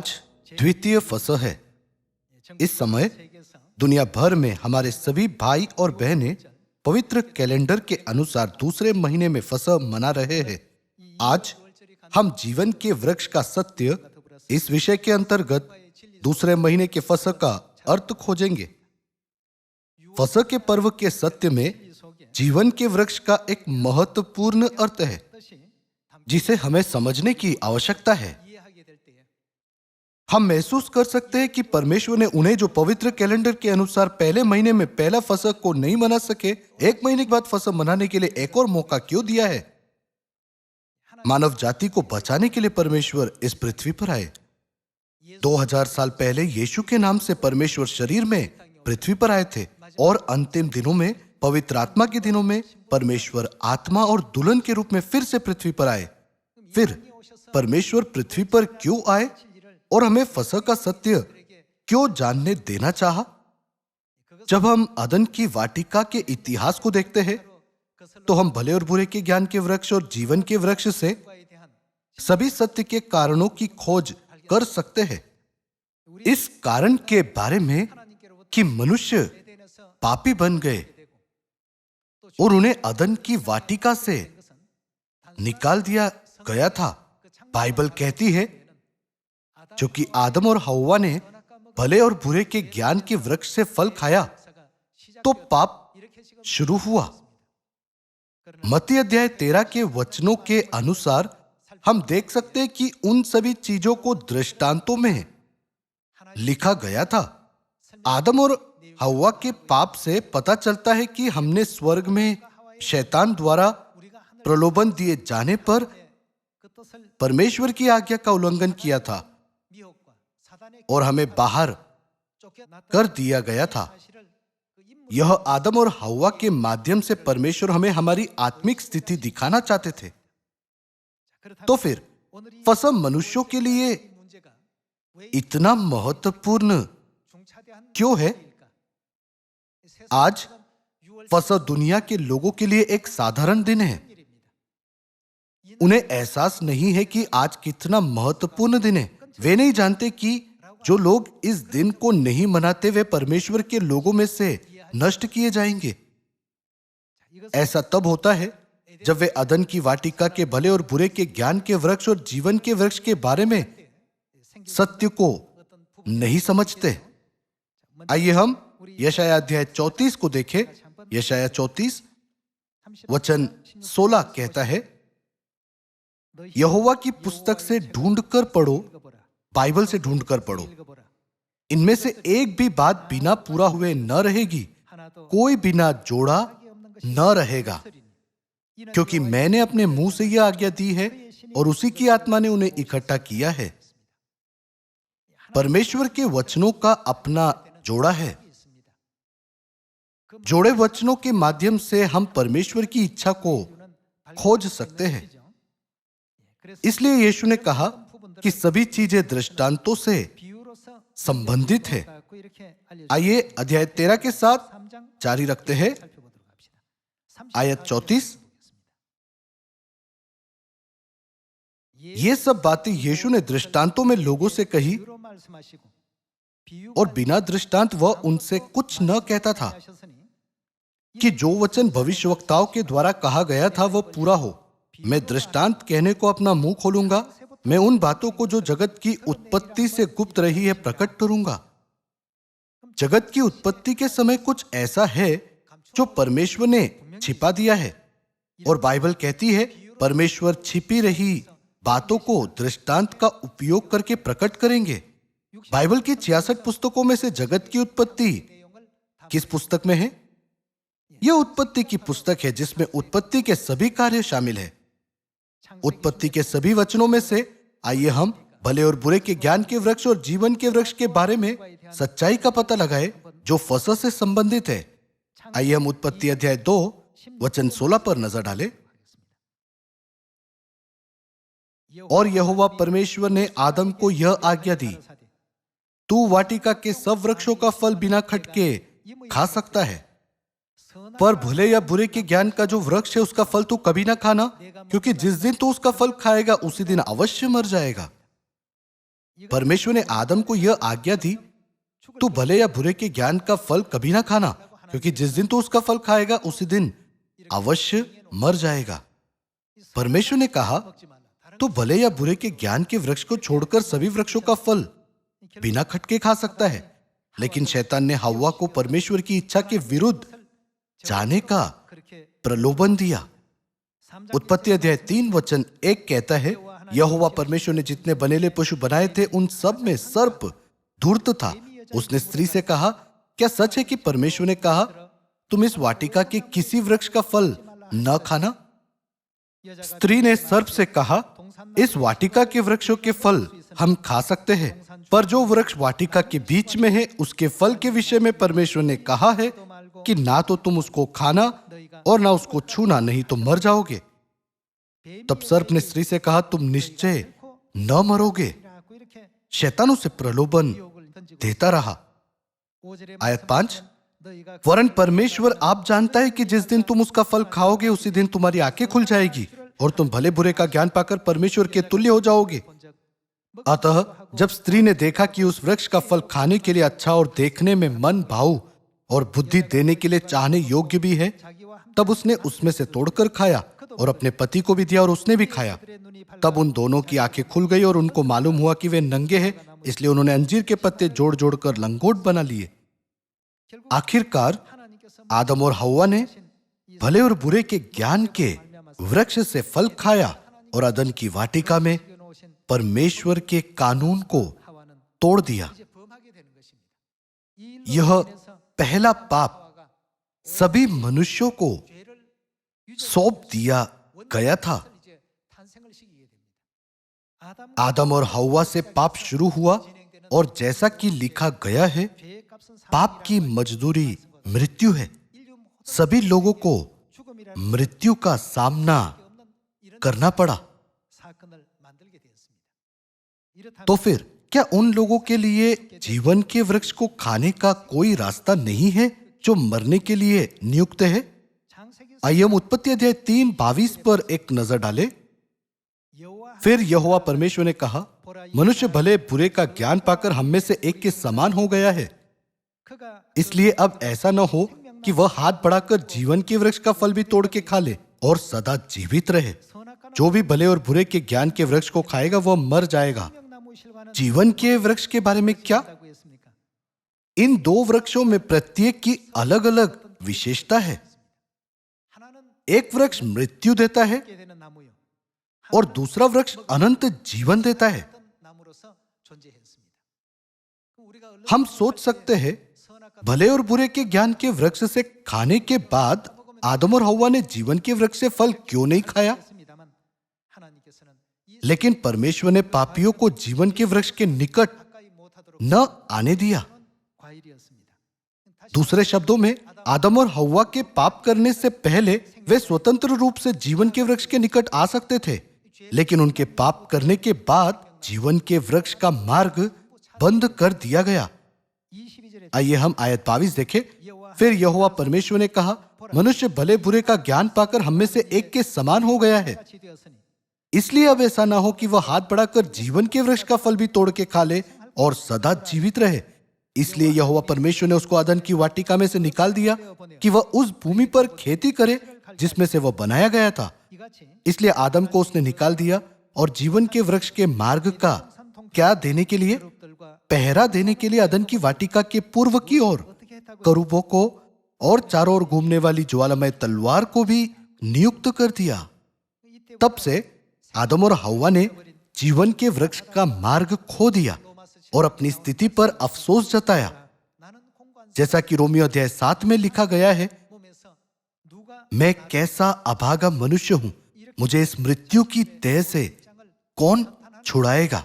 आज द्वितीय फसह है। इस समय दुनिया भर में हमारे सभी भाई और बहनें पवित्र कैलेंडर के अनुसार दूसरे महीने में फसह मना रहे हैं। आज हम जीवन के वृक्ष का सत्य इस विषय के अंतर्गत दूसरे महीने के फसह का अर्थ खोजेंगे। फसह के पर्व के सत्य में जीवन के वृक्ष का एक महत्वपूर्ण अर्थ है जिसे हमें समझने की आवश्यकता है। हम महसूस कर सकते हैं कि परमेश्वर ने उन्हें जो पवित्र कैलेंडर के अनुसार पहले महीने में पहला फसह को नहीं मना सके, एक महीने के बाद फसह मनाने के लिए एक और मौका क्यों दिया है। मानव जाति को बचाने के लिए परमेश्वर इस पृथ्वी पर आए। 2000 साल पहले यीशु के नाम से परमेश्वर शरीर में पृथ्वी पर आए थे और अंतिम दिनों में, पवित्र आत्मा के दिनों में, परमेश्वर आत्मा और दुल्हन के रूप में फिर से पृथ्वी पर आए। फिर परमेश्वर पृथ्वी पर क्यों आए और हमें फसह का सत्य क्यों जानने देना चाहा? जब हम अदन की वाटिका के इतिहास को देखते हैं तो हम भले और बुरे के ज्ञान के वृक्ष और जीवन के वृक्ष से सभी सत्य के कारणों की खोज कर सकते हैं। इस कारण के बारे में कि मनुष्य पापी बन गए और उन्हें अदन की वाटिका से निकाल दिया गया था। बाइबल कहती है क्योंकि आदम और हव्वा ने भले और बुरे के ज्ञान के वृक्ष से फल खाया तो पाप शुरू हुआ। मत्ती अध्याय 13 के वचनों के अनुसार हम देख सकते हैं कि उन सभी चीजों को दृष्टांतों में लिखा गया था। आदम और हव्वा के पाप से पता चलता है कि हमने स्वर्ग में शैतान द्वारा प्रलोभन दिए जाने पर परमेश्वर की आज्ञा का उल्लंघन किया था और हमें बाहर कर दिया गया था। यह आदम और हव्वा के माध्यम से परमेश्वर हमें हमारी आत्मिक स्थिति दिखाना चाहते थे। तो फिर फसह मनुष्यों के लिए इतना महत्वपूर्ण क्यों है? आज फसह दुनिया के लोगों के लिए एक साधारण दिन है। उन्हें एहसास नहीं है कि आज कितना महत्वपूर्ण दिन है। वे नहीं जानते कि जो लोग इस दिन को नहीं मनाते वे परमेश्वर के लोगों में से नष्ट किए जाएंगे। ऐसा तब होता है जब वे अदन की वाटिका के भले और बुरे के ज्ञान के वृक्ष और जीवन के वृक्ष के बारे में सत्य को नहीं समझते। आइए हम यशायाह अध्याय 34 को देखें। यशायाह 34 वचन 16 कहता है, यहोवा की पुस्तक से ढूंढकर पढ़ो, बाइबल से ढूंढकर पढ़ो, इनमें से एक भी बात बिना पूरा हुए न रहेगी, कोई बिना जोड़ा न रहेगा, क्योंकि मैंने अपने मुंह से यह आज्ञा दी है और उसी की आत्मा ने उन्हें इकट्ठा किया है। परमेश्वर के वचनों का अपना जोड़ा है। जोड़े वचनों के माध्यम से हम परमेश्वर की इच्छा को खोज सकते हैं। इसलिए यीशु ने कहा कि सभी चीजें दृष्टांतों से संबंधित है। आइए अध्याय 13 के साथ जारी रखते हैं। आयत 34। ये सब बातें यीशु ने दृष्टांतों में लोगों से कही और बिना दृष्टांत वह उनसे कुछ न कहता था कि जो वचन भविष्यवक्ताओं के द्वारा कहा गया था वह पूरा हो। मैं दृष्टांत कहने को अपना मुंह खोलूंगा, मैं उन बातों को जो जगत की उत्पत्ति से गुप्त रही है प्रकट करूंगा। जगत की उत्पत्ति के समय कुछ ऐसा है जो परमेश्वर ने छिपा दिया है और बाइबल कहती है परमेश्वर छिपी रही बातों को दृष्टांत का उपयोग करके प्रकट करेंगे। बाइबल की 66 पुस्तकों में से जगत की उत्पत्ति किस पुस्तक में है? यह उत्पत्ति की पुस्तक है जिसमें उत्पत्ति के सभी कार्य शामिल है। उत्पत्ति के सभी वचनों में से आइए हम भले और बुरे के ज्ञान के वृक्ष और जीवन के वृक्ष के बारे में सच्चाई का पता लगाए जो फसह से संबंधित है। आइए हम उत्पत्ति अध्याय 2 वचन 16 पर नजर डालें। और यहोवा परमेश्वर ने आदम को यह आज्ञा दी, तू वाटिका के सब वृक्षों का फल बिना खटके खा सकता है, पर भले या बुरे के ज्ञान का जो वृक्ष है उसका फल तू कभी ना खाना, क्योंकि जिस दिन तू उसका फल खाएगा उसी दिन अवश्य मर जाएगा। परमेश्वर ने आदम को यह आज्ञा दी, तू भले या बुरे के ज्ञान का फल कभी ना खाना, क्योंकि जिस दिन तू उसका फल खाएगा उसी दिन अवश्य मर जाएगा। परमेश्वर ने कहा, तू भले या बुरे के ज्ञान के वृक्ष को छोड़कर सभी वृक्षों का फल बिना खटके खा सकता है। लेकिन शैतान ने हव्वा को परमेश्वर की इच्छा के विरुद्ध जाने का प्रलोभन दिया। उत्पत्ति अध्याय 3 वचन 1 कहता है, यहोवा परमेश्वर ने जितने बनेले पशु बनाए थे उन सब में सर्प धूर्त था। उसने स्त्री से कहा, क्या सच है कि परमेश्वर ने कहा तुम इस वाटिका के किसी वृक्ष का फल न खाना? स्त्री ने सर्प से कहा, इस वाटिका के वृक्षों के फल हम खा सकते हैं, पर जो वृक्ष वाटिका के बीच में है उसके फल के विषय में परमेश्वर ने कहा है कि ना तो तुम उसको खाना और ना उसको छूना, नहीं तो मर जाओगे। तब सर्प ने स्त्री से कहा, तुम निश्चय न मरोगे। शैतान उसे प्रलोभन देता रहा। आयत 5, वरन परमेश्वर आप जानता है कि जिस दिन तुम उसका फल खाओगे उसी दिन तुम्हारी आंखें खुल जाएगी और तुम भले बुरे का ज्ञान पाकर परमेश्वर के तुल्य हो जाओगे। अतः जब स्त्री ने देखा कि उस वृक्ष का फल खाने के लिए अच्छा और देखने में मन भाऊ और बुद्धि देने के लिए चाहने योग्य भी है, तब उसने उसमें से तोड़कर खाया और अपने पति को भी दिया और उसने भी खाया। तब उन दोनों की आंखें खुल गई और उनको मालूम हुआ कि वे नंगे हैं, इसलिए उन्होंने अंजीर के पत्ते जोड़ जोड़कर लंगोट बना लिए। आखिरकार आदम और हव्वा ने भले और बुरे के ज्ञान के वृक्ष से फल खाया और अदन की वाटिका में परमेश्वर के कानून को तोड़ दिया। यह पहला पाप सभी मनुष्यों को सौंप दिया गया था। आदम और हव्वा से पाप शुरू हुआ और जैसा कि लिखा गया है, पाप की मजदूरी मृत्यु है। सभी लोगों को मृत्यु का सामना करना पड़ा। तो फिर क्या उन लोगों के लिए जीवन के वृक्ष को खाने का कोई रास्ता नहीं है जो मरने के लिए नियुक्त है? आइए हम उत्पत्ति अध्याय 3:22 पर एक नजर डालें। फिर यहोवा परमेश्वर ने कहा, मनुष्य भले बुरे का ज्ञान पाकर हम में से एक के समान हो गया है, इसलिए अब ऐसा न हो कि वह हाथ बढ़ाकर जीवन के वृक्ष का फल भी तोड़ के खा ले और सदा जीवित रहे। जो भी भले और बुरे के ज्ञान के वृक्ष को खाएगा वह मर जाएगा। जीवन के वृक्ष के बारे में क्या? इन दो वृक्षों में प्रत्येक की अलग अलग विशेषता है। एक वृक्ष मृत्यु देता है और दूसरा वृक्ष अनंत जीवन देता है। हम सोच सकते हैं, भले और बुरे के ज्ञान के वृक्ष से खाने के बाद आदम और हव्वा ने जीवन के वृक्ष से फल क्यों नहीं खाया? लेकिन परमेश्वर ने पापियों को जीवन के वृक्ष के निकट न आने दिया। दूसरे शब्दों में, आदम और हव्वा के पाप करने से पहले वे स्वतंत्र रूप से जीवन के वृक्ष के निकट आ सकते थे, लेकिन उनके पाप करने के बाद जीवन के वृक्ष का मार्ग बंद कर दिया गया। आइए हम आयत 22 देखें। फिर यहोवा परमेश्वर ने कहा, मनुष्य भले बुरे का ज्ञान पाकर हम में से एक के समान हो गया है, इसलिए अब ऐसा ना हो कि वह हाथ बढ़ाकर जीवन के वृक्ष का फल भी तोड़ के खा ले और सदा जीवित रहे। इसलिए यहोवा परमेश्वर ने उसको अदन की वाटिका में से निकाल दिया कि वह उस भूमि पर खेती करे जिसमें से वह बनाया गया था। इसलिए आदम को उसने निकाल दिया और जीवन के वृक्ष के मार्ग का क्या देने के लिए? पहरा देने के लिए अदन की वाटिका के पूर्व की ओर करूबों को और चारों ओर घूमने वाली ज्वालामय तलवार को भी नियुक्त कर दिया। तब से आदम और हव्वा ने जीवन के वृक्ष का मार्ग खो दिया और अपनी स्थिति पर अफसोस जताया। जैसा कि रोमियो अध्याय 7 में लिखा गया है, मैं कैसा अभागा मनुष्य हूं, मुझे इस मृत्यु की तह से कौन छुड़ाएगा?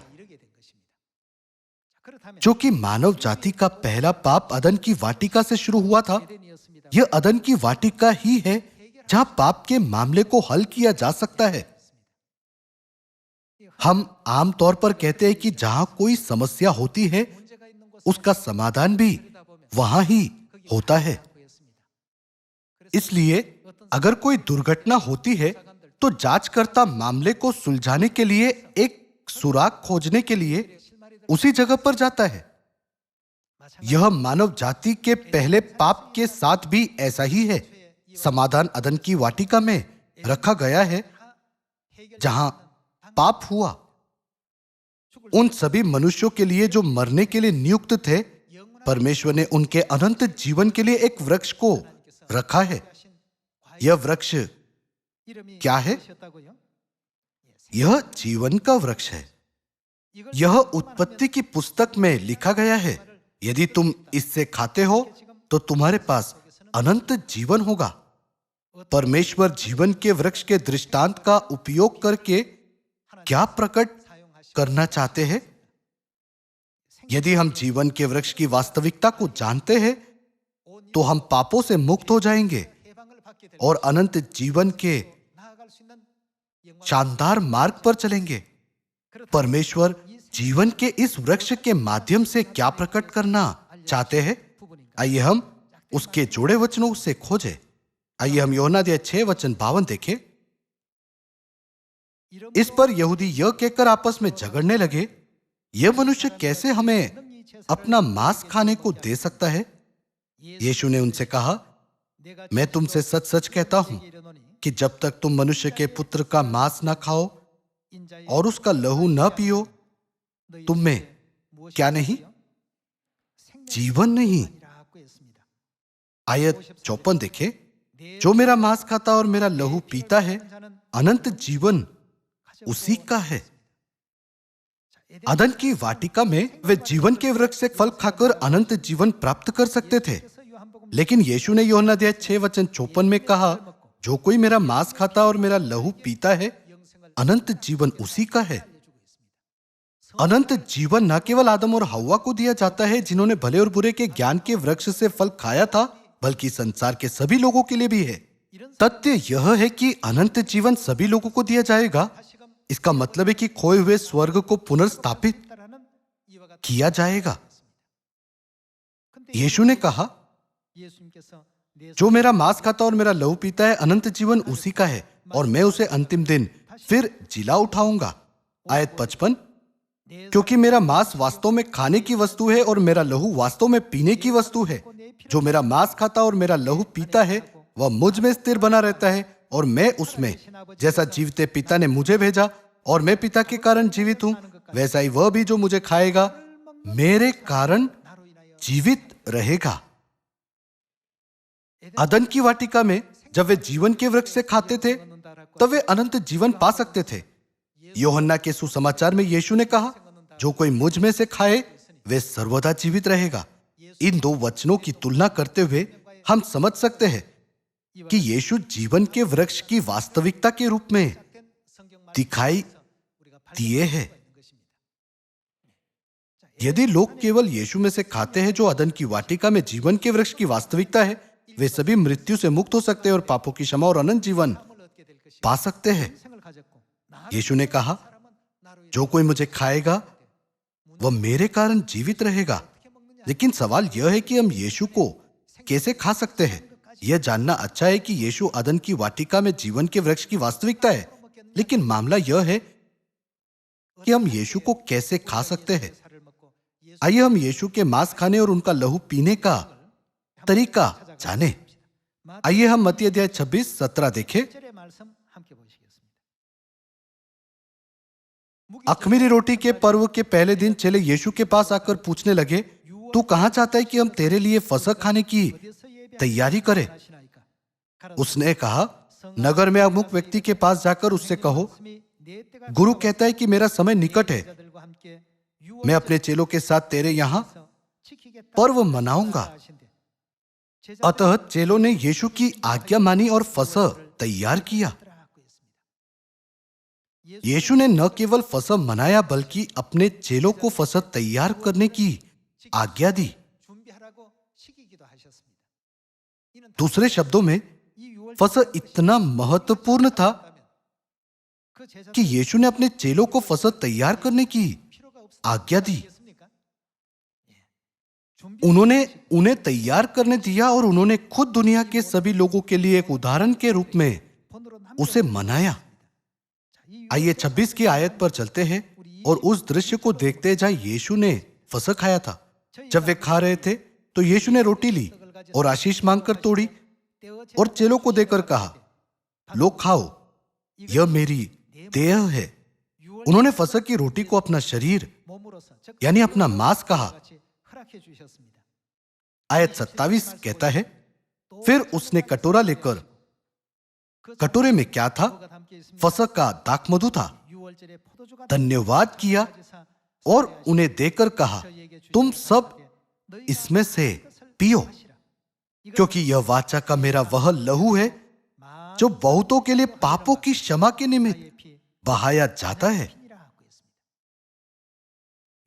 जो कि मानव जाति का पहला पाप अदन की वाटिका से शुरू हुआ था। यह अदन की वाटिका ही है जहां पाप के मामले को हल किया जा सकता है। हम आमतौर पर कहते हैं कि जहां कोई समस्या होती है उसका समाधान भी वहां ही होता है। इसलिए अगर कोई दुर्घटना होती है तो जांचकर्ता मामले को सुलझाने के लिए एक सुराग खोजने के लिए उसी जगह पर जाता है। यह मानव जाति के पहले पाप के साथ भी ऐसा ही है। समाधान अदन की वाटिका में रखा गया है जहां पाप हुआ। उन सभी मनुष्यों के लिए जो मरने के लिए नियुक्त थे, परमेश्वर ने उनके अनंत जीवन के लिए एक वृक्ष को रखा है। यह वृक्ष क्या है? यह जीवन का वृक्ष है। यह उत्पत्ति की पुस्तक में लिखा गया है। यदि तुम इससे खाते हो तो तुम्हारे पास अनंत जीवन होगा। परमेश्वर जीवन के वृक्ष के दृष्टांत का उपयोग करके क्या प्रकट करना चाहते हैं? यदि हम जीवन के वृक्ष की वास्तविकता को जानते हैं तो हम पापों से मुक्त हो जाएंगे और अनंत जीवन के शानदार मार्ग पर चलेंगे। परमेश्वर जीवन के इस वृक्ष के माध्यम से क्या प्रकट करना चाहते हैं? आइए हम उसके जोड़े वचनों से खोजें। आइए हम यूहन्ना 6:52 देखें। इस पर यहूदी यह कहकर आपस में झगड़ने लगे, यह मनुष्य कैसे हमें अपना मांस खाने को दे सकता है? यीशु ने उनसे कहा, मैं तुमसे सच सच कहता हूं कि जब तक तुम मनुष्य के पुत्र का मांस ना खाओ और उसका लहू न पियो, तुम में क्या नहीं? जीवन नहीं। आयत 54 देखे, जो मेरा मांस खाता और मेरा लहू पीता है, अनंत जीवन उसी का है। अदन की वाटिका में वे जीवन के वृक्ष से फल खाकर अनंत जीवन प्राप्त कर सकते थे, लेकिन यीशु ने यूहन्ना 6:54 में कहा, जो कोई मेरा मांस खाता और मेरा लहू पीता है, अनंत जीवन उसी का है। अनंत जीवन न केवल आदम और हव्वा को दिया जाता है जिन्होंने भले और बुरे के ज्ञान के वृक्ष से फल खाया था, बल्कि संसार के सभी लोगों के लिए भी है। तथ्य यह है कि अनंत जीवन सभी लोगों को दिया जाएगा। इसका मतलब है कि खोए हुए स्वर्ग को पुनर्स्थापित किया जाएगा। यीशु ने कहा, जो मेरा मांस खाता और मेरा लहू पीता है, अनंत जीवन उसी का है और मैं उसे अंतिम दिन फिर जिला उठाऊंगा। आयत 55, क्योंकि मेरा मांस वास्तव में खाने की वस्तु है और मेरा लहू वास्तव में पीने की वस्तु है। जो मेरा मांस खाता और मेरा लहू पीता है, वह मुझ में स्थिर बना रहता है और मैं उसमें। जैसा जीवते पिता ने मुझे भेजा और मैं पिता के कारण जीवित हूं, वैसा ही वह भी जो मुझे खाएगा मेरे कारण जीवित रहेगा। अदन की वाटिका में जब वे जीवन के वृक्ष से खाते थे, तब वे अनंत जीवन पा सकते थे। यूहन्ना के सुसमाचार में यीशु ने कहा, जो कोई मुझ में से खाए वे सर्वदा जीवित रहेगा। इन दो वचनों की तुलना करते हुए हम समझ सकते हैं कि यीशु जीवन के वृक्ष की वास्तविकता के रूप में दिखाई दिए हैं। यदि लोग केवल यीशु में से खाते हैं, जो अदन की वाटिका में जीवन के वृक्ष की वास्तविकता है, वे सभी मृत्यु से मुक्त हो सकते हैं और पापों की क्षमा और अनंत जीवन पा सकते हैं। यीशु ने कहा, जो कोई मुझे खाएगा वह मेरे कारण जीवित रहेगा। लेकिन सवाल यह है कि हम यीशु को कैसे खा सकते हैं? यह जानना अच्छा है कि यीशु अदन की वाटिका में जीवन के वृक्ष की वास्तविकता है, लेकिन मामला यह है कि हम यीशु को कैसे खा सकते हैं। आइए हम यीशु के मांस खाने और उनका लहू पीने का तरीका जाने। आइए हम मत्ती अध्याय 26-17 देखें। अख़मीरी रोटी के पर्व के पहले दिन चेले यीशु के पास आकर पूछने लगे, तू कहां चाहता है कि हम तेरे लिए फसह खाने की तैयारी करें? उसने कहा, नगर में अमुक व्यक्ति के पास जाकर उससे कहो, गुरु कहता है कि मेरा समय निकट है, मैं अपने चेलों के साथ तेरे यहां पर्व मनाऊंगा। अतः चेलों ने यीशु की आज्ञा मानी और फसह तैयार किया। यीशु ने न केवल फसह मनाया, बल्कि अपने चेलों को फसह तैयार करने की आज्ञा दी। दूसरे शब्दों में, फसह इतना महत्वपूर्ण था कि यीशु ने अपने चेलों को फसह तैयार करने की आज्ञा दी। उन्होंने उन्हें तैयार करने दिया और उन्होंने खुद दुनिया के सभी लोगों के लिए एक उदाहरण के रूप में उसे मनाया। आइए 26 की आयत पर चलते हैं और उस दृश्य को देखते जहां यीशु ने फसह खाया था। जब वे खा रहे थे तो यीशु ने रोटी ली और आशीष मांगकर तोड़ी और चेलों को देकर कहा, लो खाओ, यह मेरी देह है। उन्होंने फसह की रोटी को अपना शरीर यानी अपना मांस कहा। आयत 27 कहता है, फिर उसने कटोरा लेकर, कटोरे में क्या था? फसह का दाखमधु था। धन्यवाद किया और उन्हें देकर कहा, तुम सब इसमें से पियो, क्योंकि यह वाचा का मेरा वह लहू है जो बहुतों के लिए पापों की क्षमा के निमित्त बहाया जाता है।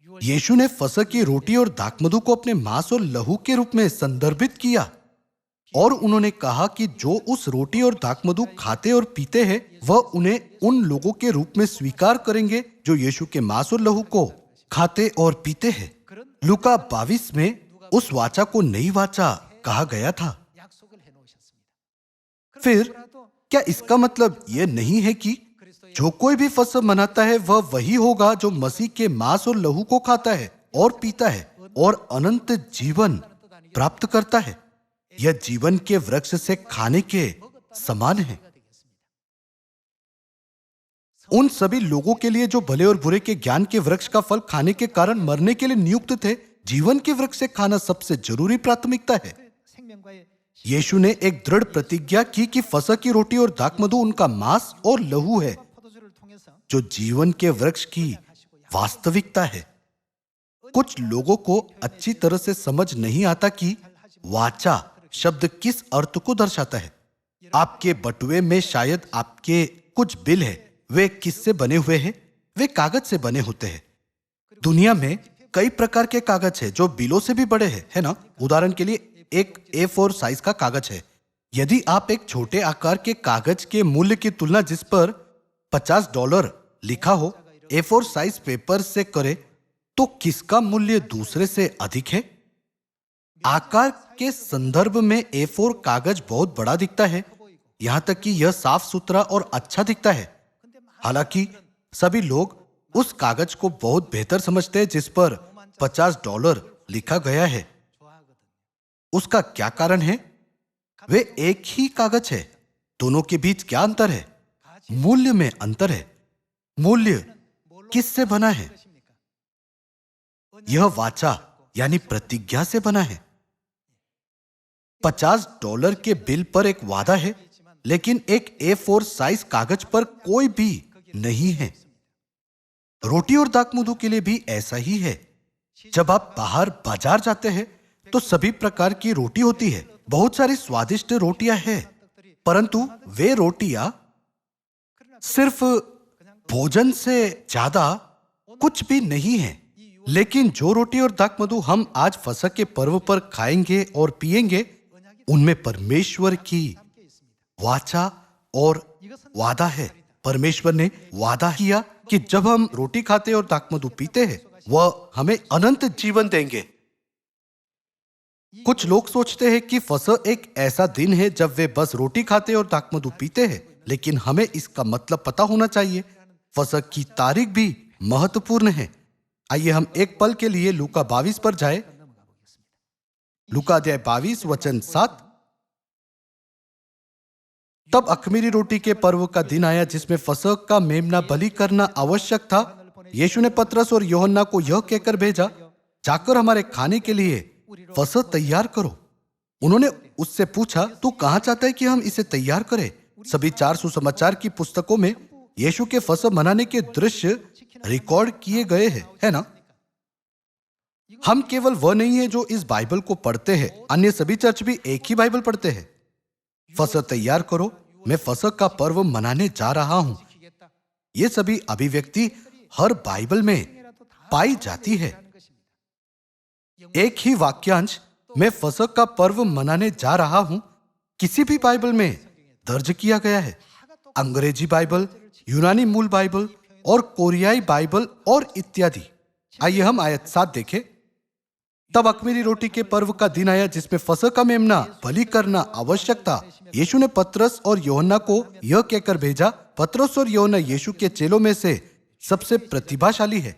यीशु ने फसह की रोटी और दाखमधु को अपने मांस और लहू के रूप में संदर्भित किया और उन्होंने कहा कि जो उस रोटी और दाखमधु खाते और पीते हैं वह उन्हें उन लोगों के रूप में स्वीकार करेंगे जो यीशु के मांस और लहू को खाते और पीते हैं। लूका 22 में उस वाचा को नई वाचा कहा गया था। फिर क्या इसका मतलब यह नहीं है कि जो कोई भी फसह मनाता है वह वही होगा जो मसीह के मांस और लहू को खाता है और पीता है और अनंत जीवन प्राप्त करता है? यह जीवन के वृक्ष से खाने के समान है। उन सभी लोगों के लिए जो भले और बुरे के ज्ञान के वृक्ष का फल खाने के कारण मरने के लिए नियुक्त थे, जीवन के वृक्ष से खाना सबसे जरूरी प्राथमिकता है। यीशु ने एक दृढ़ प्रतिज्ञा की कि फसह की रोटी और दाखमधु उनका मांस और लहू है जो जीवन के वृक्ष की वास्तविकता है। कुछ लोगों को अच्छी तरह से समझ नहीं आता कि वाचा शब्द किस अर्थ को दर्शाता है। आपके बटुए में शायद आपके कुछ बिल है। वे किससे बने हुए हैं? वे कागज से बने होते हैं। दुनिया में कई प्रकार के कागज है जो बिलों से भी बड़े हैं, है ना? उदाहरण के लिए एक A4 साइज का कागज है। यदि आप एक छोटे आकार के कागज के मूल्य की तुलना जिस पर $50 लिखा हो A4 साइज पेपर से करें तो किसका मूल्य दूसरे से अधिक है? आकार के संदर्भ में A4 कागज बहुत बड़ा दिखता है, यहां तक कि यह साफ सुथरा और अच्छा दिखता है। हालांकि सभी लोग उस कागज को बहुत बेहतर समझते हैं जिस पर $50 लिखा गया है। उसका क्या कारण है? वे एक ही कागज है। दोनों के बीच क्या अंतर है? मूल्य में अंतर है। मूल्य किससे बना है? यह वाचा यानी प्रतिज्ञा से बना है। $50 के बिल पर एक वादा है, लेकिन एक A4 साइज कागज पर कोई भी नहीं है। रोटी और दाखमधु के लिए भी ऐसा ही है। जब आप बाहर बाजार जाते हैं तो सभी प्रकार की रोटी होती है। बहुत सारी स्वादिष्ट रोटियां हैं, परंतु वे रोटियां सिर्फ भोजन से ज्यादा कुछ भी नहीं है। लेकिन जो रोटी और दाखमधु हम आज फसह के पर्व पर खाएंगे और पिएंगे, उनमें परमेश्वर की वाचा और वादा है। परमेश्वर ने वादा किया कि जब हम रोटी खाते और दाखमधु पीते हैं वह हमें अनंत जीवन देंगे। कुछ लोग सोचते हैं कि फसह एक ऐसा दिन है जब वे बस रोटी खाते और दाखमधु पीते हैं, लेकिन हमें इसका मतलब पता होना चाहिए। फसह की तारीख भी महत्वपूर्ण है। आइए हम एक पल के लिए लूका 22 पर जाएं। लूका अध्याय 22 वचन 7। तब अख़मीरी रोटी के पर्व का दिन आया जिसमें फसह का मेमना बलि करना आवश्यक था। यीशु ने पतरस और यूहन्ना को यह कहकर भेजा, जाकर हमारे खाने के लिए फसह तैयार करो। उन्होंने उससे पूछा, तू कहां चाहता है कि हम इसे तैयार करें? सभी 4 सुसमाचार की पुस्तकों में यीशु के फसह मनाने के दृश्य रिकॉर्ड किए गए हैं, है ना? हम केवल वह नहीं है जो इस बाइबल को पढ़ते हैं, अन्य सभी चर्च भी एक ही बाइबल पढ़ते हैं। फसह तैयार करो, मैं फसह का पर्व मनाने जा रहा हूं। ये सभी अभिव्यक्ति हर बाइबल में पाई जाती है। एक ही वाक्यांश, मैं फसह का पर्व मनाने जा रहा हूं, किसी भी बाइबल में दर्ज किया गया है। अंग्रेजी बाइबल, यूनानी मूल बाइबल और कोरियाई बाइबल और इत्यादि। आइए हम आयत 7 देखें। तब अख़मीरी रोटी के पर्व का दिन आया जिसमें फसह का मेमना बलि करना आवश्यक था। यीशु ने पतरस और यूहन्ना को यह कहकर भेजा। पतरस और यूहन्ना यीशु के चेलों में से सबसे प्रतिभाशाली है,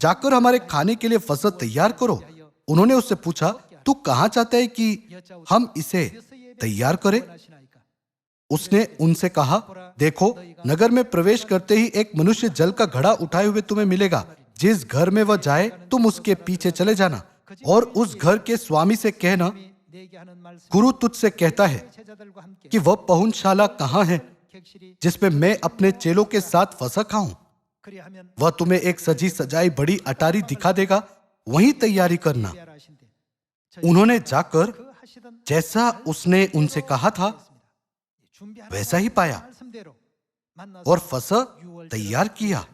जाकर हमारे खाने के लिए फसह तैयार करो। उन्होंने उससे पूछा, तू कहाँ चाहता है कि हम इसे तैयार करें? उसने उनसे कहा, देखो, नगर में प्रवेश करते ही एक मनुष्य जल का घड़ा उठाए हुए तुम्हें मिलेगा। जिस घर में वह जाए तुम उसके पीछे चले जाना और उस घर के स्वामी से कहना, गुरु तुझसे कहता है कि वह पहुंचशाला कहाँ है जिसमें मैं अपने चेलों के साथ फसह खाऊं। वह तुम्हें एक सजी सजाई बड़ी अटारी दिखा देगा, वहीं तैयारी करना। उन्होंने जाकर जैसा उसने उनसे कहा था वैसा ही पाया और फसह तैयार किया।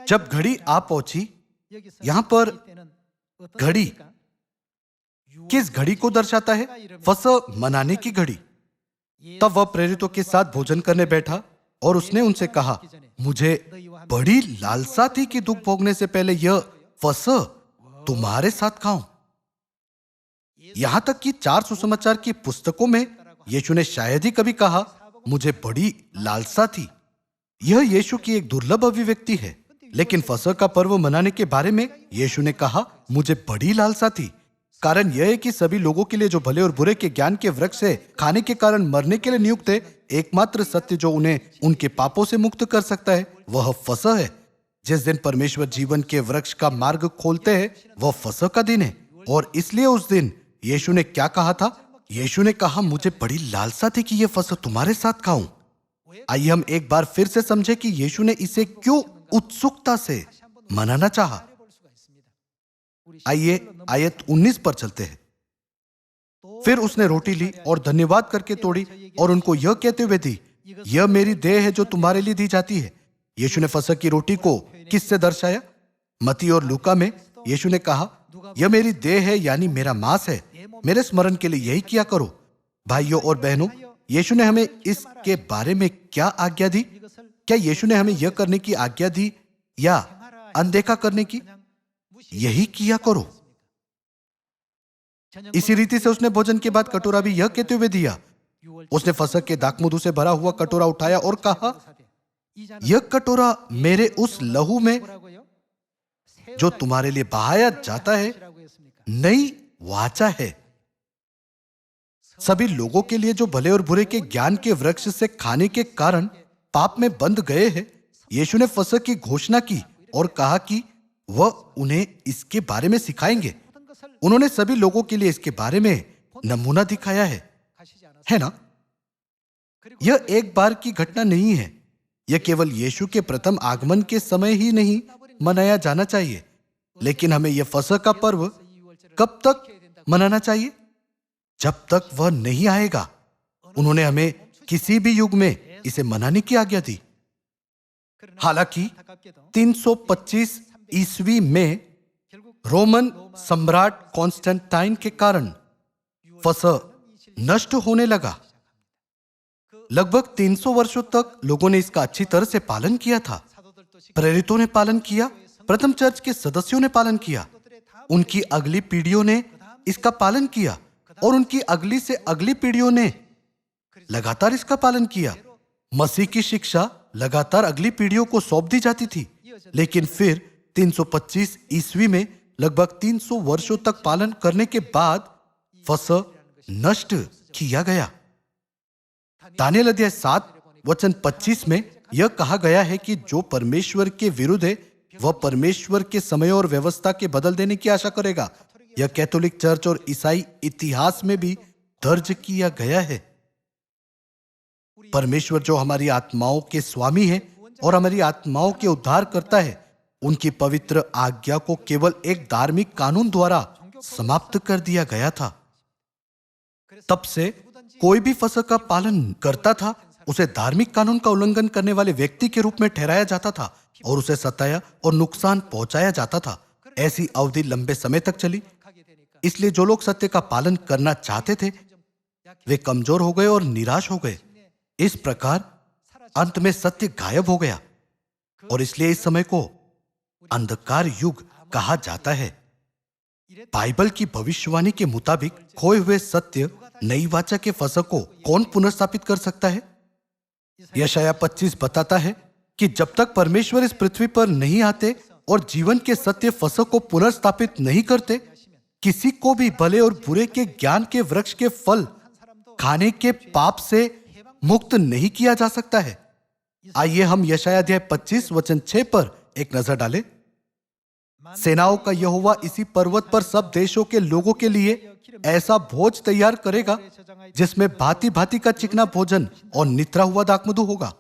जब घड़ी आ पहुंची, यहां पर घड़ी किस घड़ी को दर्शाता है? फसह मनाने की घड़ी। तब वह प्रेरितों के साथ भोजन करने बैठा और उसने उनसे कहा, मुझे बड़ी लालसा थी कि दुख भोगने से पहले यह फसह तुम्हारे साथ खाऊं। यहां तक कि 4 सुसमाचार की पुस्तकों में यीशु ने शायद ही कभी कहा, मुझे बड़ी लालसा थी। यह यीशु की एक दुर्लभ अभिव्यक्ति है, लेकिन फसह का पर्व मनाने के बारे में यीशु ने कहा, मुझे बड़ी लालसा थी। कारण यह है कि सभी लोगों के लिए जो भले और बुरे के ज्ञान के वृक्ष से खाने के कारण मरने के लिए नियुक्त है, एकमात्र सत्य जो उन्हें उनके पापों से मुक्त कर सकता है वह फसह है। जिस दिन परमेश्वर जीवन के वृक्ष का मार्ग खोलते हैं वह फसह का दिन है। और इसलिए उस दिन यीशु ने क्या कहा था? यीशु ने कहा, मुझे बड़ी लालसा थी कि यह फसह तुम्हारे साथ खाऊं। आइए हम एक बार फिर से समझे कि यीशु ने इसे क्यों उत्सुकता से मनाना चाहा। आइए आयत 19 पर चलते हैं। फिर उसने रोटी ली और धन्यवाद करके तोड़ी और उनको यह कहते हुए दी, यह मेरी देह है जो तुम्हारे लिए दी जाती है। यीशु ने फसह की रोटी को किससे दर्शाया? मत्ती और लूका में यीशु ने कहा, यह मेरी देह है यानी मेरा मांस है, मेरे स्मरण के लिए यही किया करो। भाइयों और बहनों, यीशु ने हमें इसके बारे में क्या आज्ञा दी? क्या यीशु ने हमें यह करने की आज्ञा दी या अनदेखा करने की? यही किया करो। इसी रीति से उसने भोजन के बाद कटोरा भी यह कहते हुए दिया। उसने फसह के दाखमधु से भरा हुआ कटोरा उठाया और कहा, यह कटोरा मेरे उस लहू में जो तुम्हारे लिए बहाया जाता है नई वाचा है। सभी लोगों के लिए जो भले और बुरे के ज्ञान के वृक्ष से खाने के कारण पाप में बंध गए हैं, यीशु ने फसह की घोषणा की और कहा कि वह उन्हें इसके बारे में सिखाएंगे। उन्होंने सभी लोगों के लिए इसके बारे में नमूना दिखाया है ना? यह एक बार की घटना नहीं है। यह केवल यीशु के प्रथम आगमन के समय ही नहीं मनाया जाना चाहिए, लेकिन हमें यह फसह का पर्व कब तक मनाना चाहिए? जब तक वह नहीं आएगा। उन्होंने हमें किसी भी युग में इसे मनाने की आज्ञा दी। हालांकि 325 ईस्वी में रोमन सम्राट कॉन्स्टेंटाइन के कारण फसह नष्ट होने लगा। लगभग 300 वर्षों तक लोगों ने इसका अच्छी तरह से पालन किया था। प्रेरितों ने पालन किया, प्रथम चर्च के सदस्यों ने पालन किया, उनकी अगली पीढ़ियों ने इसका पालन किया और उनकी अगली से अगली पीढ़ियों ने लगातार इसका पालन किया। मसीह की शिक्षा लगातार अगली पीढ़ियों को सौंप दी जाती थी, लेकिन फिर 325 ईस्वी में लगभग 300 वर्षों तक पालन करने के बाद फसह नष्ट किया गया। दानियल अध्याय 7 वचन 25 में यह कहा गया है कि जो परमेश्वर के विरुद्ध है वह परमेश्वर के समय और व्यवस्था के बदल देने की आशा करेगा। यह कैथोलिक चर्च और ईसाई इतिहास में भी दर्ज किया गया है। परमेश्वर जो हमारी आत्माओं के स्वामी है और हमारी आत्माओं के उद्धार करता है, उनकी पवित्र आज्ञा को केवल एक धार्मिक कानून द्वारा समाप्त कर दिया गया था। तब से कोई भी फसह का पालन करता था उसे धार्मिक कानून का उल्लंघन करने वाले व्यक्ति के रूप में ठहराया जाता था और उसे सताया और नुकसान पहुंचाया जाता था। ऐसी अवधि लंबे समय तक चली। इसलिए जो लोग सत्य का पालन करना चाहते थे वे कमजोर हो गए और निराश हो गए। इस प्रकार अंत में सत्य गायब हो गया और इसलिए इस समय को अंधकार युग कहा जाता है। बाइबल की भविष्यवाणी के मुताबिक खोए हुए सत्य नई वाचा के फसह को कौन पुनर्स्थापित कर सकता है? यशायाह 25 बताता है, कि जब तक परमेश्वर इस पृथ्वी पर नहीं आते और जीवन के सत्य फसक को पुनर्स्थापित नहीं करते, किसी को भी भले और बुरे के ज्ञान के वृक्ष के फल खाने के पाप से मुक्त नहीं किया जा सकता है। आइए हम यशायाह अध्याय 25 वचन 6 पर एक नजर डालें। सेनाओं का यहोवा इसी पर्वत पर सब देशों के लोगों के लिए ऐसा भोज तैयार करेगा जिसमें भांति भांति का चिकना भोजन और नित्रा हुआ दाखमधु होगा।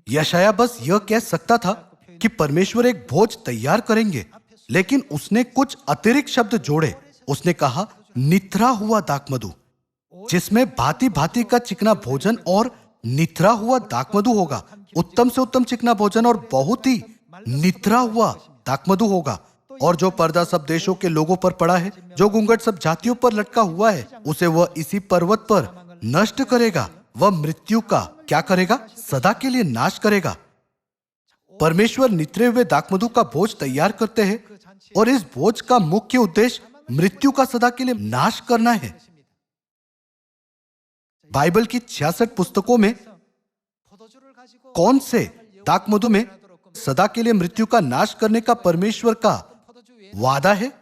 यशायाह बस यह कह सकता था कि परमेश्वर एक भोज तैयार करेंगे, लेकिन उसने कुछ अतिरिक्त शब्द जोड़े। उसने कहा नित्रा हुआ दाखमधु, जिसमें भांति भांति का चिकना भोजन और नित्रा हुआ दाखमधु होगा। उत्तम से उत्तम चिकना भोजन और बहुत ही नित्रा हुआ दाखमधु होगा। और जो पर्दा सब देशों के लोगों पर पड़ा है, जो घूंघट सब जातियों पर लटका हुआ है, उसे वह इसी पर्वत पर नष्ट करेगा। वह मृत्यु का क्या करेगा? सदा के लिए नाश करेगा। परमेश्वर नित्रे हुए दाखमधु का भोज तैयार करते हैं और इस भोज का मुख्य उद्देश्य मृत्यु का सदा के लिए नाश करना है। बाइबल की 66 पुस्तकों में कौन से दाखमधु में सदा के लिए मृत्यु का नाश करने का परमेश्वर का वादा है?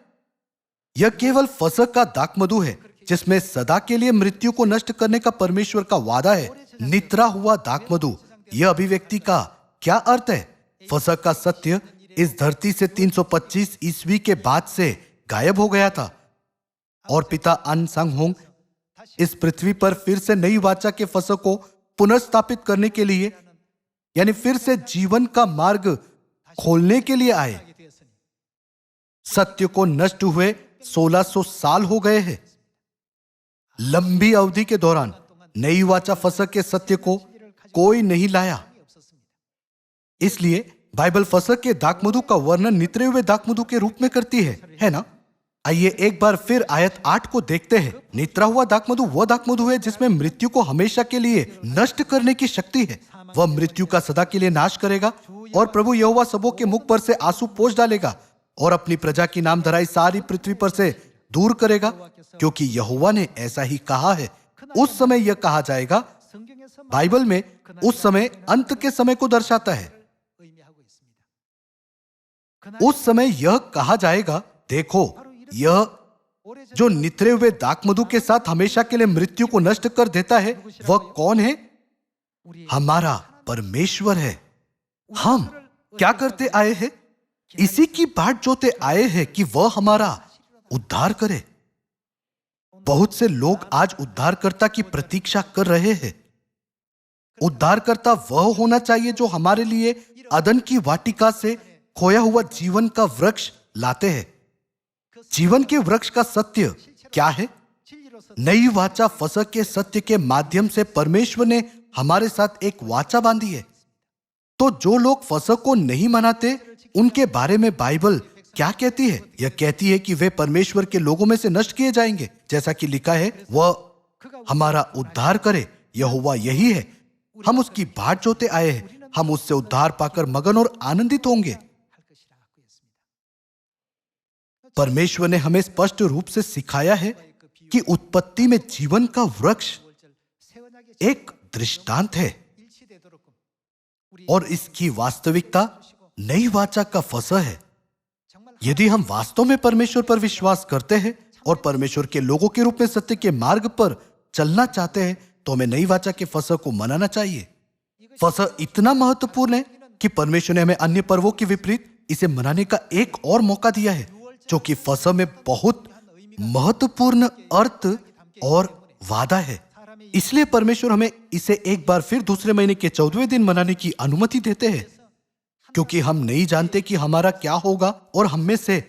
यह केवल फसह का दाखमधु है जिसमें सदा के लिए मृत्यु को नष्ट करने का परमेश्वर का वादा है। नित्रा हुआ दाखमधु, यह अभिव्यक्ति का क्या अर्थ है? फसह का सत्य इस धरती से 325 ईस्वी के बाद से गायब हो गया था और पिता अन संग होंग इस पृथ्वी पर फिर से नई वाचा के फसह को पुनर्स्थापित करने के लिए, यानी फिर से जीवन का मार्ग खोलने के लिए आए। सत्य को नष्ट हुए 1600 साल हो गए हैं। लंबी अवधि के दौरान नई वाचा फसह के सत्य को कोई नहीं लाया। इसलिए बाइबल फसह के दाखमधु का वर्णन नित्रे हुए दाखमधु के रूप में करती है ना? आइए एक बार फिर आयत 8 को देखते हैं। नित्रा हुआ दाखमधु वह दाखमधु है जिसमें मृत्यु को हमेशा के लिए नष्ट करने की शक्ति है। वह मृत्यु का सदा के लिए नाश करेगा और प्रभु यहोवा सबों के मुख पर से आंसू पोंछ डालेगा और अपनी प्रजा की नाम धराई सारी पृथ्वी पर से दूर करेगा, क्योंकि यहोवा ने ऐसा ही कहा है। उस समय यह कहा जाएगा, बाइबल में उस समय अंत के समय को दर्शाता है। उस समय यह कहा जाएगा, देखो यह जो नित्रे हुए दाखमधु के साथ हमेशा के लिए मृत्यु को नष्ट कर देता है, वह कौन है? हमारा परमेश्वर है। हम क्या करते आए हैं? इसी की बाट जोते आए हैं कि वह हमारा उद्धार करे। बहुत से लोग आज उद्धारकर्ता की प्रतीक्षा कर रहे हैं। उद्धारकर्ता वह होना चाहिए जो हमारे लिए अदन की वाटिका से खोया हुआ जीवन का वृक्ष लाते हैं। जीवन के वृक्ष का सत्य क्या है? नई वाचा फसह के सत्य के माध्यम से परमेश्वर ने हमारे साथ एक वाचा बांधी है। तो जो लोग फसह को नहीं मनाते, उनके बारे में बाइबल क्या कहती है? यह कहती है कि वे परमेश्वर के लोगों में से नष्ट किए जाएंगे, जैसा कि लिखा है, वह हमारा उद्धार करे। यहोवा यही है, हम उसकी बाट जोते आए हैं। हम उससे उद्धार पाकर मगन और आनंदित होंगे। परमेश्वर ने हमें स्पष्ट रूप से सिखाया है कि उत्पत्ति में जीवन का वृक्ष एक दृष्टांत है और इसकी वास्तविकता नई वाचा का फसह है। यदि हम वास्तव में परमेश्वर पर विश्वास करते हैं और परमेश्वर के लोगों के रूप में सत्य के मार्ग पर चलना चाहते हैं, तो हमें नई वाचा के फसह को मनाना चाहिए। फसह इतना महत्वपूर्ण है कि परमेश्वर ने हमें अन्य पर्वों के विपरीत इसे मनाने का एक और मौका दिया है, जो कि फसह में बहुत महत्वपूर्ण अर्थ और वादा है। इसलिए परमेश्वर हमें इसे एक बार फिर दूसरे महीने के 14वें दिन मनाने की अनुमति देते हैं, क्योंकि हम नहीं जानते कि हमारा क्या होगा और हम में से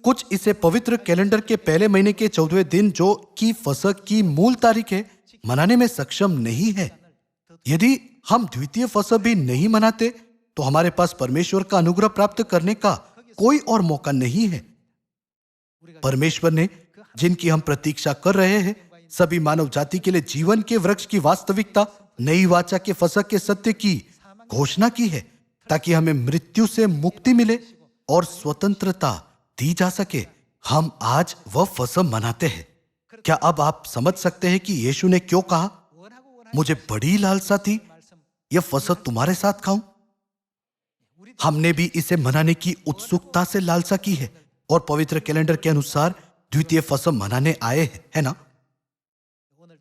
कुछ इसे पवित्र कैलेंडर के पहले महीने के 14वें दिन, जो कि फसह की मूल तारीख है, मनाने में सक्षम नहीं है। यदि हम द्वितीय फसह भी नहीं मनाते, तो हमारे पास परमेश्वर का अनुग्रह प्राप्त करने का कोई और मौका नहीं है। परमेश्वर ने जिनकी हम प्रतीक्षा कर रहे हैं, सभी मानव जाति के लिए जीवन के वृक्ष की वास्तविकता नई वाचा के फसह के सत्य की घोषणा की है, ताकि हमें मृत्यु से मुक्ति मिले और स्वतंत्रता दी जा सके। हम आज वह फसह मनाते हैं। क्या अब आप समझ सकते हैं कि यीशु ने क्यों कहा, मुझे बड़ी लालसा थी यह फसह तुम्हारे साथ खाऊं? हमने भी इसे मनाने की उत्सुकता से लालसा की है और पवित्र कैलेंडर के अनुसार द्वितीय फसह मनाने आए हैं, है ना?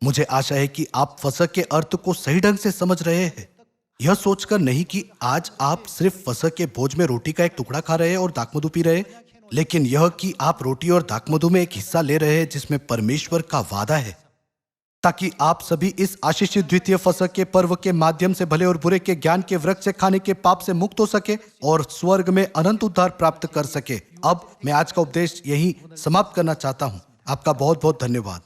मुझे आशा है कि आप फसह के अर्थ को सही ढंग से समझ रहे हैं। यह सोचकर नहीं कि आज आप सिर्फ फसह के भोज में रोटी का एक टुकड़ा खा रहे हैं और दाकमधु पी रहे हैं, लेकिन यह कि आप रोटी और दाकमधु में एक हिस्सा ले रहे हैं जिसमें परमेश्वर का वादा है, ताकि आप सभी इस आशीषित द्वितीय फसह के पर्व के माध्यम से भले और बुरे के ज्ञान के वृक्ष से खाने के पाप से मुक्त हो सके और स्वर्ग में अनंत उद्धार प्राप्त कर सके। अब मैं आज का उपदेश यही समाप्त करना चाहता हूं। आपका बहुत बहुत धन्यवाद।